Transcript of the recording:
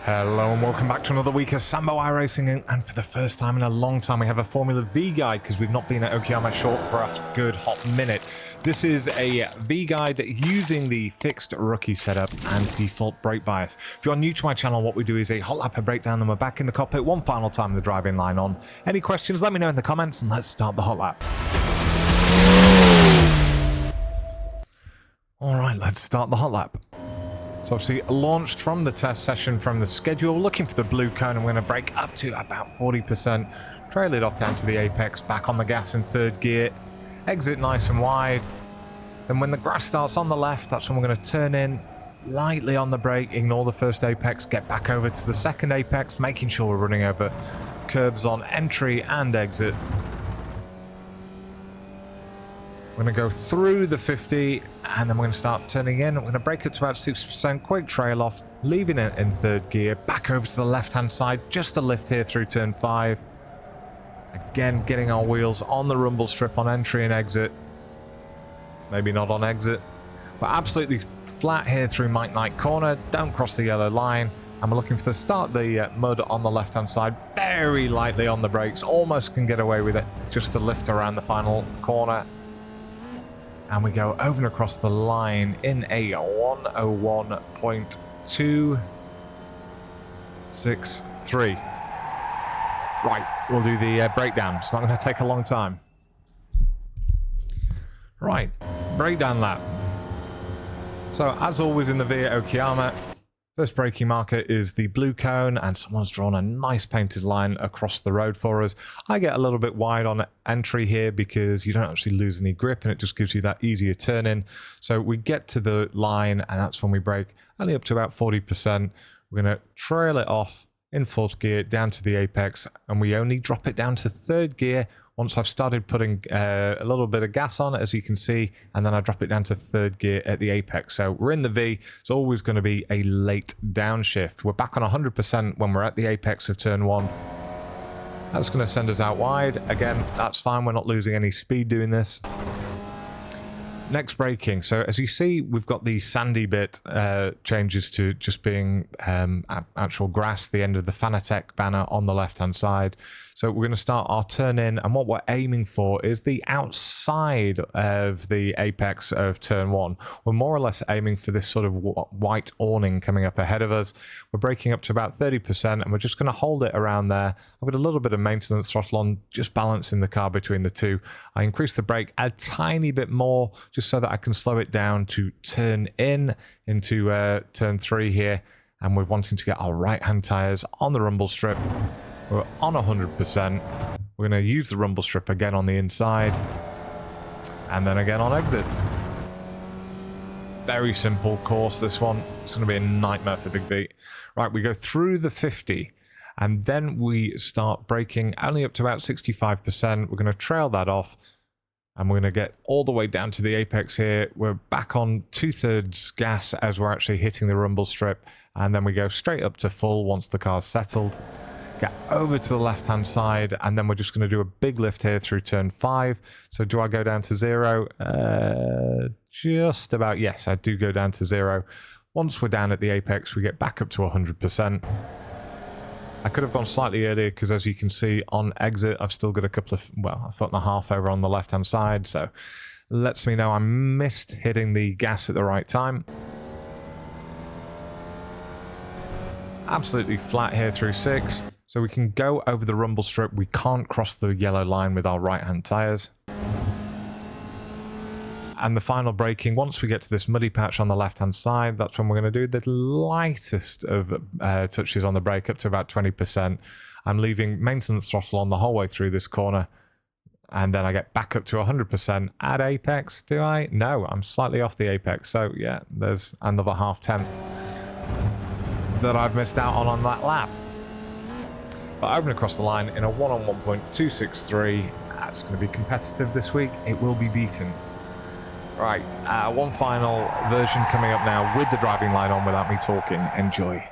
Hello and welcome back to another week of Sambo iRacing, and for the first time in a long time we have a Formula Vee guide because we've not been at Okayama short for a good hot minute. This is a Vee guide using the fixed rookie setup and default brake bias. If you're new to my channel, what we do is a hot lap, a breakdown, then we're back in the cockpit one final time in the driving line on. Any questions, let me know in the comments and let's start the hot lap. Alright, let's start the hot lap. So obviously launched from the test session from the schedule, looking for the blue cone. I'm going to brake up to about 40%, trail it off down to the apex, back on the gas in third gear, exit nice and wide. Then when the grass starts on the left, that's when we're going to turn in lightly on the brake, ignore the first apex, get back over to the second apex, making sure we're running over curbs on entry and exit. We're going to go through the 50 and then we're going to start turning in. I'm going to brake up to about 6%, quick trail off, leaving it in third gear, back over to the left hand side, just a lift here through turn 5. Again, getting our wheels on the rumble strip on entry and exit. Maybe not on exit. We're absolutely flat here through Mike Knight corner, don't cross the yellow line. And we're looking for the start the mud on the left hand side, very lightly on the brakes, almost can get away with it, just to lift around the final corner. And we go over and across the line in a 101.263. Right, we'll do the breakdown. It's not going to take a long time. Right, breakdown lap. So as always in the Vee Okayama, first braking marker is the blue cone, and someone's drawn a nice painted line across the road for us. I get a little bit wide on entry here because you don't actually lose any grip and it just gives you that easier turn in. So we get to the line and that's when we brake, only up to about 40%. We're going to trail it off in fourth gear down to the apex, and we only drop it down to third gear once I've started putting a little bit of gas on it, as you can see, and then I drop it down to third gear at the apex. So we're in the V. It's always going to be a late downshift. We're back on 100% when we're at the apex of turn 1. That's going to send us out wide. Again, that's fine. We're not losing any speed doing this. Next braking. So as you see, we've got the sandy bit changes to just being actual grass, the end of the Fanatec banner on the left-hand side. So we're going to start our turn in, and what we're aiming for is the outside of the apex of turn 1. We're more or less aiming for this sort of white awning coming up ahead of us. We're braking up to about 30%, and we're just going to hold it around there. I've got a little bit of maintenance throttle on, just balancing the car between the two. I increase the brake a tiny bit more, just so that I can slow it down to turn in into turn 3 here, and we're wanting to get our right-hand tyres on the rumble strip. We're on 100%. We're going to use the rumble strip again on the inside, and then again on exit. Very simple course, this one. It's going to be a nightmare for Big V. Right, we go through the 50, and then we start braking only up to about 65%. We're going to trail that off, and we're going to get all the way down to the apex here. We're back on 2/3 gas as we're actually hitting the rumble strip, and then we go straight up to full once the car's settled. Get over to the left-hand side, and then we're just going to do a big lift here through turn 5. So do I go down to 0? Just about, yes, I do go down to 0. Once we're down at the apex, we get back up to 100%. I could have gone slightly earlier because, as you can see, on exit, I've still got a couple of, well, a foot and a half over on the left-hand side. So lets me know I missed hitting the gas at the right time. Absolutely flat here through 6. So we can go over the rumble strip. We can't cross the yellow line with our right-hand tyres. And the final braking, once we get to this muddy patch on the left-hand side, that's when we're going to do the lightest of touches on the brake, up to about 20%. I'm leaving maintenance throttle on the whole way through this corner. And then I get back up to 100% at apex, do I? No, I'm slightly off the apex. So yeah, there's another half-tenth that I've missed out on that lap. But over and across the line in a 101.263. That's going to be competitive this week. It will be beaten. Right, one final version coming up now with the driving line on without me talking. Enjoy.